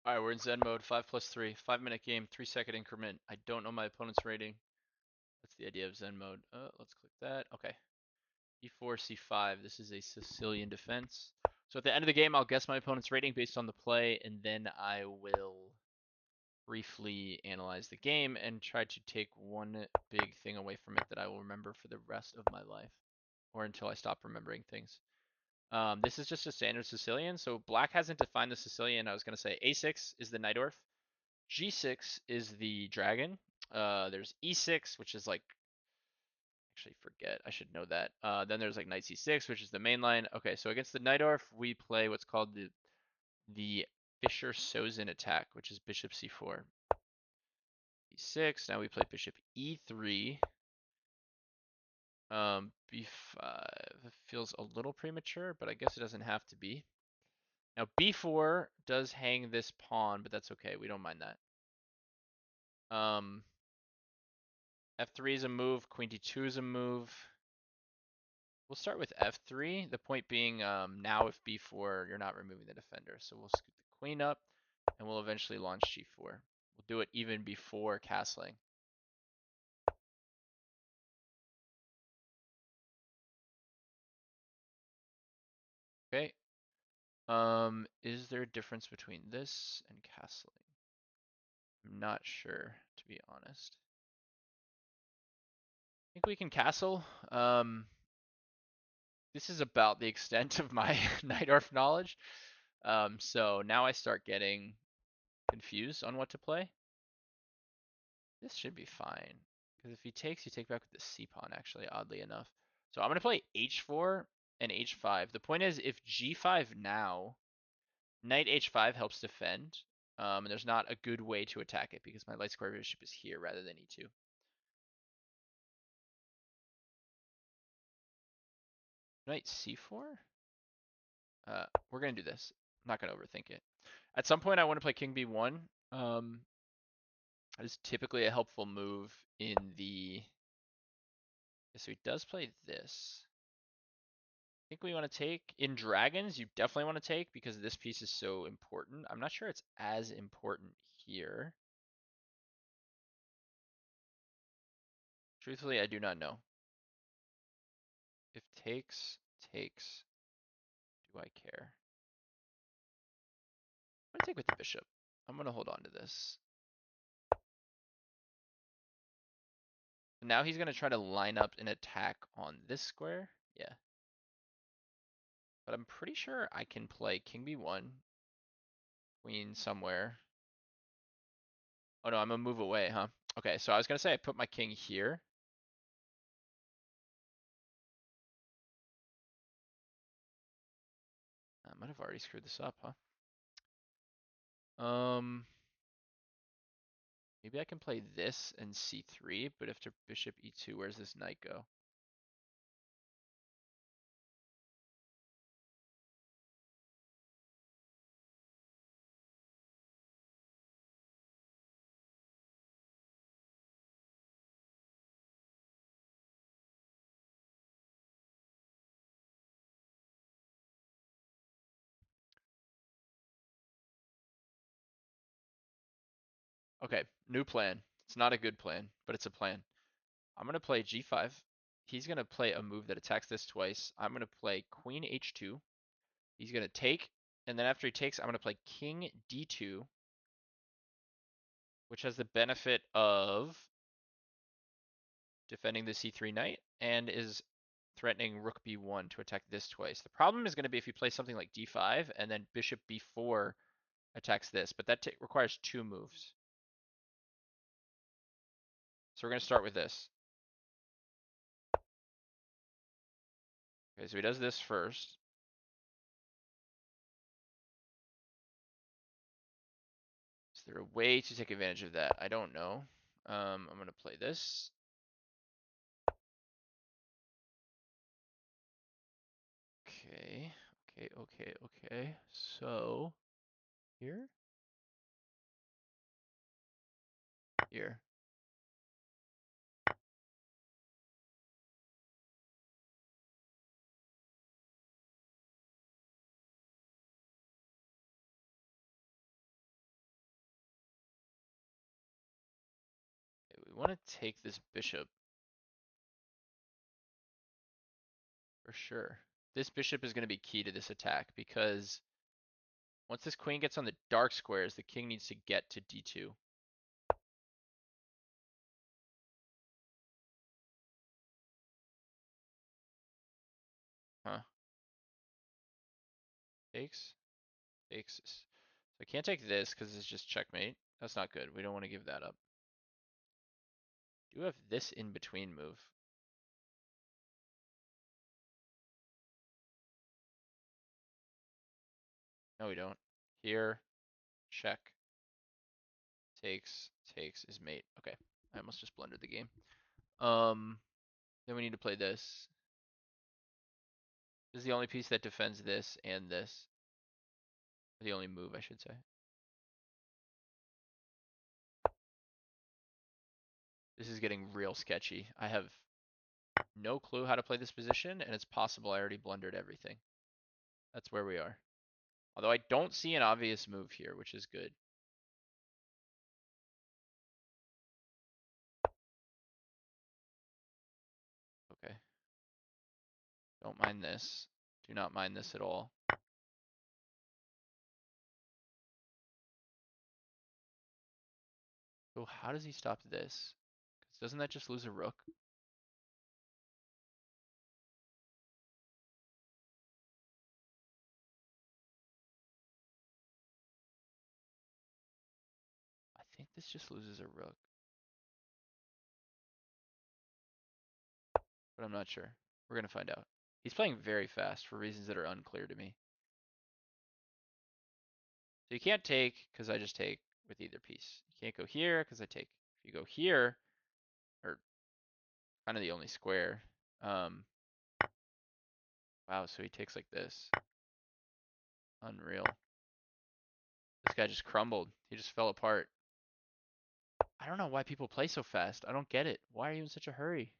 All right, we're in Zen mode. 5+3, 5-minute game, 3-second increment. I don't know my opponent's rating. That's the idea of Zen mode. Let's click that. Okay. E4, C5. This is a Sicilian defense. So at the end of the game, I'll guess my opponent's rating based on the play, and then I will briefly analyze the game and try to take one big thing away from it that I will remember for the rest of my life, or until I stop remembering things. This is just a standard Sicilian, so black hasn't defined the Sicilian. I was going to say A6 is the Najdorf, G6 is the dragon. There's E6, which is like, actually forget, I should know that. Then there's like knight C6, which is the main line. Okay, so against the Najdorf, we play what's called the Fischer-Sozin attack, which is bishop C4. E6, now we play bishop E3. B5 feels a little premature, but I guess it doesn't have to be. Now B4 does hang this pawn, but that's okay. We don't mind that. F3 is a move. Queen D2 is a move. We'll start with F3. The point being, now if B4, you're not removing the defender. So we'll scoot the queen up, and we'll eventually launch G4. We'll do it even before castling. Okay. Is there a difference between this and castling? I'm not sure, to be honest. I think we can castle. This is about the extent of my Najdorf knowledge. So now I start getting confused on what to play. This should be fine. Because if he takes, you take back with the C pawn, actually, oddly enough. So I'm going to play H4 and H5. The point is, if G5 now, knight H5 helps defend. And there's not a good way to attack it because my light square bishop is here rather than E2. Knight C4? We're going to do this. I'm not going to overthink it. At some point, I want to play King B1. That is typically a helpful move in the... So he does play this. I think we want to take, in dragons, you definitely want to take because this piece is so important. I'm not sure it's as important here. Truthfully, I do not know. If takes, do I care? I'm going to take with the bishop. I'm going to hold on to this. Now he's going to try to line up an attack on this square. Yeah. But I'm pretty sure I can play King B1, Queen somewhere. Oh no, I'm gonna move away, huh? Okay, so I was gonna say I put my king here. I might have already screwed this up, huh? Maybe I can play this and C3, but after bishop E2, where's this knight go? Okay, new plan. It's not a good plan, but it's a plan. I'm gonna play G5. He's gonna play a move that attacks this twice. I'm gonna play Queen H2. He's gonna take, and then after he takes, I'm gonna play King D2, which has the benefit of defending the C3 knight and is threatening rook b1 to attack this twice. The problem is going to be if you play something like d5 and then bishop b4 attacks this, but that requires two moves. So we're going to start with this. Okay, so he does this first. Is there a way to take advantage of that? I don't know. I'm going to play this. Okay, okay. So, here? Here. We want to take this bishop for sure. This bishop is going to be key to this attack because once this queen gets on the dark squares, the king needs to get to d2. Huh? Takes? Takes. So I can't take this because it's just checkmate. That's not good. We don't want to give that up. Do have this in between move. No, we don't. Here, check. Takes is mate. Okay. I almost just blundered the game. Then we need to play this. This is the only piece that defends this and this. The only move, I should say. This is getting real sketchy. I have no clue how to play this position, and it's possible I already blundered everything. That's where we are. Although I don't see an obvious move here, which is good. Okay. Don't mind this. Do not mind this at all. So how does he stop this? 'Cause doesn't that just lose a rook? I think this just loses a rook. But I'm not sure. We're going to find out. He's playing very fast for reasons that are unclear to me. So you can't take because I just take with either piece. You can't go here because I take. If you go here, or kind of the only square. Wow, so he takes like this. Unreal. This guy just crumbled. He just fell apart. I don't know why people play so fast. I don't get it. Why are you in such a hurry?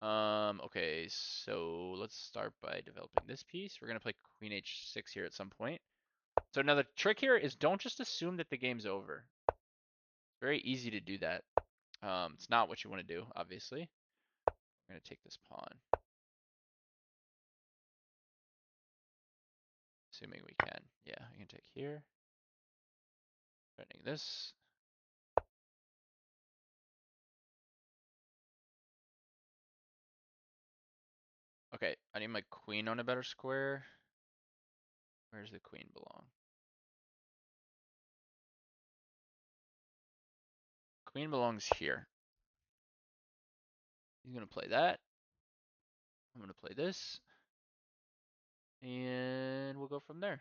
Okay, so let's start by developing this piece. We're gonna play Queen H6 here at some point. So now the trick here is don't just assume that the game's over. It's very easy to do that. It's not what you want to do, obviously. I'm gonna take this pawn. Assuming we can. Yeah, I can take here. Threatening this. Okay, I need my queen on a better square. Where's the queen belong? Queen belongs here. He's gonna play that. I'm gonna play this. And we'll go from there.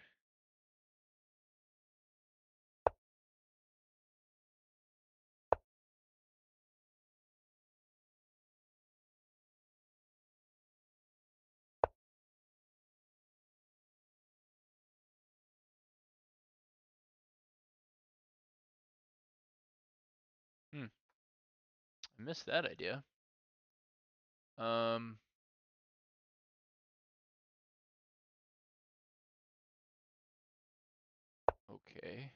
I missed that idea. Um, okay.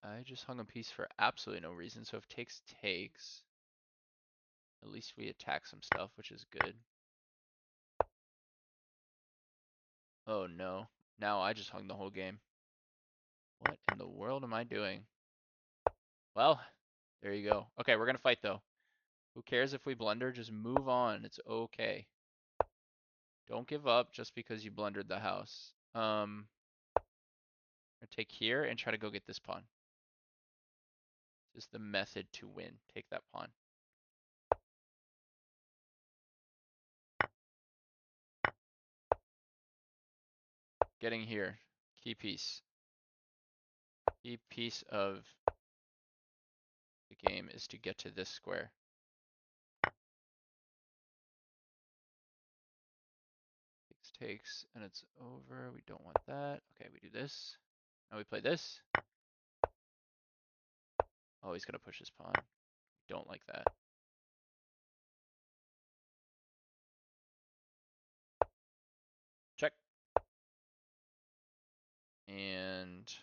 I just hung a piece for absolutely no reason, so if takes takes, at least we attack some stuff, which is good. Oh no. Now I just hung the whole game. What in the world am I doing? Well, there you go. Okay, we're gonna fight though. Who cares if we blunder? Just move on. It's okay. Don't give up just because you blundered the house. Take here and try to go get this pawn. This is the method to win. Take that pawn. Getting here. Key piece. Key piece of the game is to get to this square. Takes, and it's over. We don't want that. Okay, we do this. Now we play this. Oh, he's gonna push his pawn. Don't like that. Check. And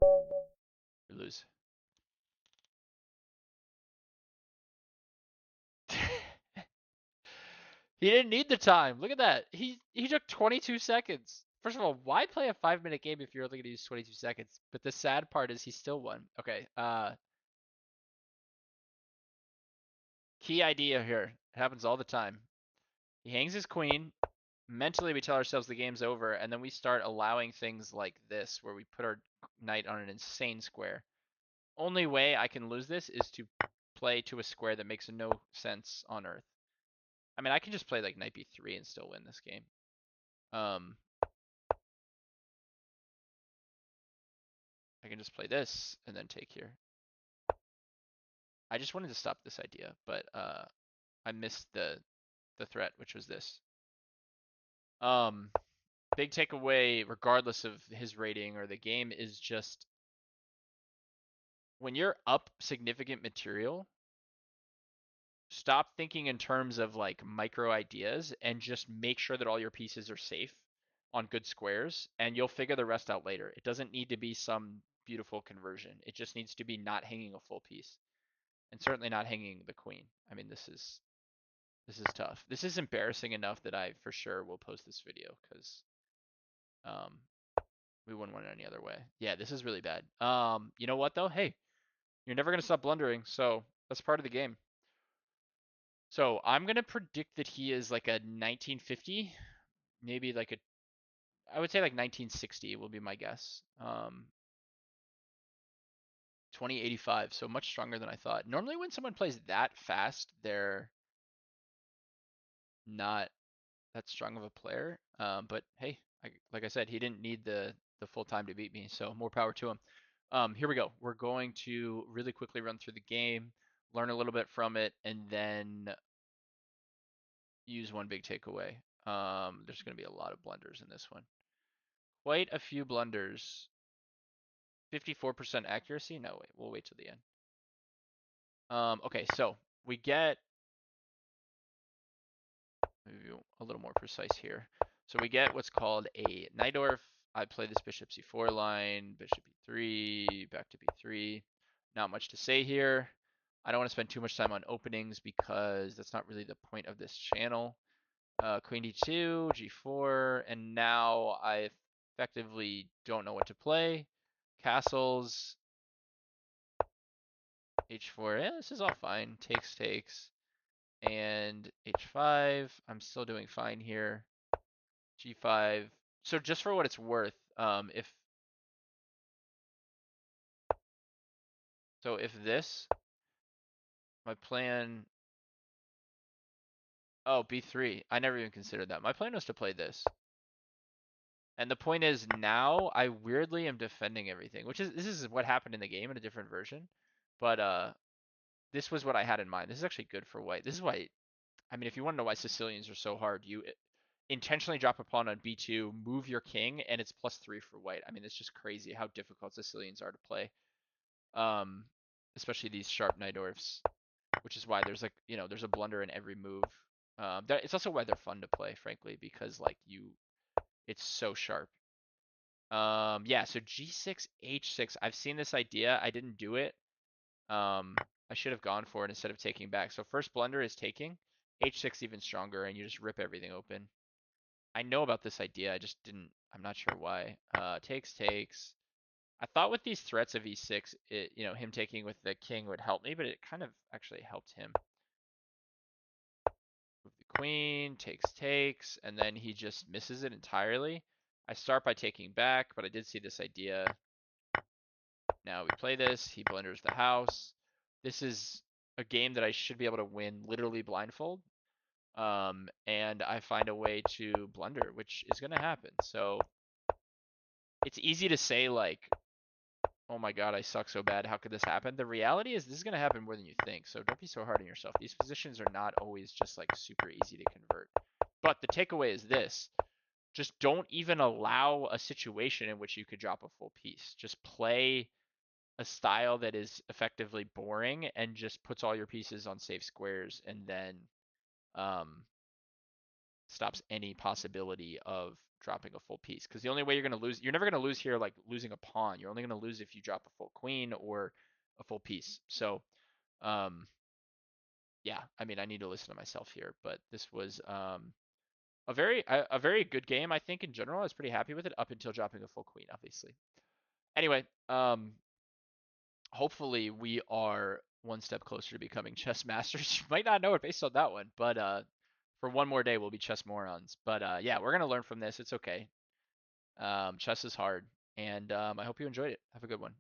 You lose. He didn't need the time. Look at that. He took 22 seconds. First of all, why play a 5-minute game if you're only gonna use 22 seconds? But the sad part is he still won. Okay. Key idea here. It happens all the time. He hangs his queen. Mentally, we tell ourselves the game's over, and then we start allowing things like this, where we put our knight on an insane square. Only way I can lose this is to play to a square that makes no sense on Earth. I mean, I can just play like knight b3 and still win this game. I can just play this and then take here. I just wanted to stop this idea, but I missed the threat, which was this. Um, Big takeaway, regardless of his rating or the game, is just when you're up significant material, stop thinking in terms of like micro ideas and just make sure that all your pieces are safe on good squares, and you'll figure the rest out later. It doesn't need to be some beautiful conversion. It just needs to be not hanging a full piece, and certainly not hanging the queen. I mean, this is tough. This is embarrassing enough that I for sure will post this video because um, we wouldn't want it any other way. Yeah, this is really bad. You know what though? Hey, you're never gonna stop blundering, so that's part of the game. So I'm gonna predict that he is like a 1950, maybe like a, I would say like 1960 will be my guess. 2085, so much stronger than I thought. Normally when someone plays that fast, they're not that strong of a player. But hey, like I said, he didn't need the full time to beat me, so more power to him. Here we go. We're going to really quickly run through the game, learn a little bit from it, and then use one big takeaway. There's going to be a lot of blunders in this one. Quite a few blunders. 54% accuracy? No, wait, we'll wait till the end. Okay, so we get maybe a little more precise here. So we get what's called a Najdorf. I play this bishop c4 line, bishop e3, back to b3. Not much to say here. I don't want to spend too much time on openings because that's not really the point of this channel. Queen d2, g4, and now I effectively don't know what to play. Castles, h4, yeah, this is all fine. Takes, and h5. I'm still doing fine here. G5. So just for what it's worth, if this, my plan, oh, b3. I never even considered that. My plan was to play this. And the point is now I weirdly am defending everything, which is, this is what happened in the game in a different version. But this was what I had in mind. This is actually good for white. This is why, I mean, if you want to know why Sicilians are so hard, you intentionally drop a pawn on b2, move your king, and it's +3 for white. I mean, it's just crazy how difficult Sicilians are to play. Um, Especially these sharp Najdorfs, which is why there's like, there's a blunder in every move. It's also why they're fun to play, frankly, because like it's so sharp. Yeah, so g6, h6. I've seen this idea. I didn't do it. I should have gone for it instead of taking back. So first blunder is taking. H6 even stronger, and you just rip everything open. I know about this idea. I just didn't. I'm not sure why. Takes. I thought with these threats of e6, him taking with the king would help me, but it kind of actually helped him. Move the queen, takes, and then he just misses it entirely. I start by taking back, but I did see this idea. Now we play this. He blunders the house. This is a game that I should be able to win literally blindfold. And I find a way to blunder, which is going to happen. So it's easy to say like, oh my god, I suck so bad. How could this happen? The reality is this is going to happen more than you think. So don't be so hard on yourself. These positions are not always just like super easy to convert. But the takeaway is this. Just don't even allow a situation in which you could drop a full piece. Just play a style that is effectively boring and just puts all your pieces on safe squares, and then stops any possibility of dropping a full piece. Because the only way you're going to lose, you're never going to lose here like losing a pawn. You're only going to lose if you drop a full queen or a full piece. So, um, yeah, I mean, I need to listen to myself here, but this was a very good game. I think in general, I was pretty happy with it up until dropping a full queen, obviously. Anyway, hopefully we are one step closer to becoming chess masters. You might not know it based on that one, but for one more day we'll be chess morons. But yeah, we're gonna learn from this. It's okay. Chess is hard, and I hope you enjoyed it. Have a good one.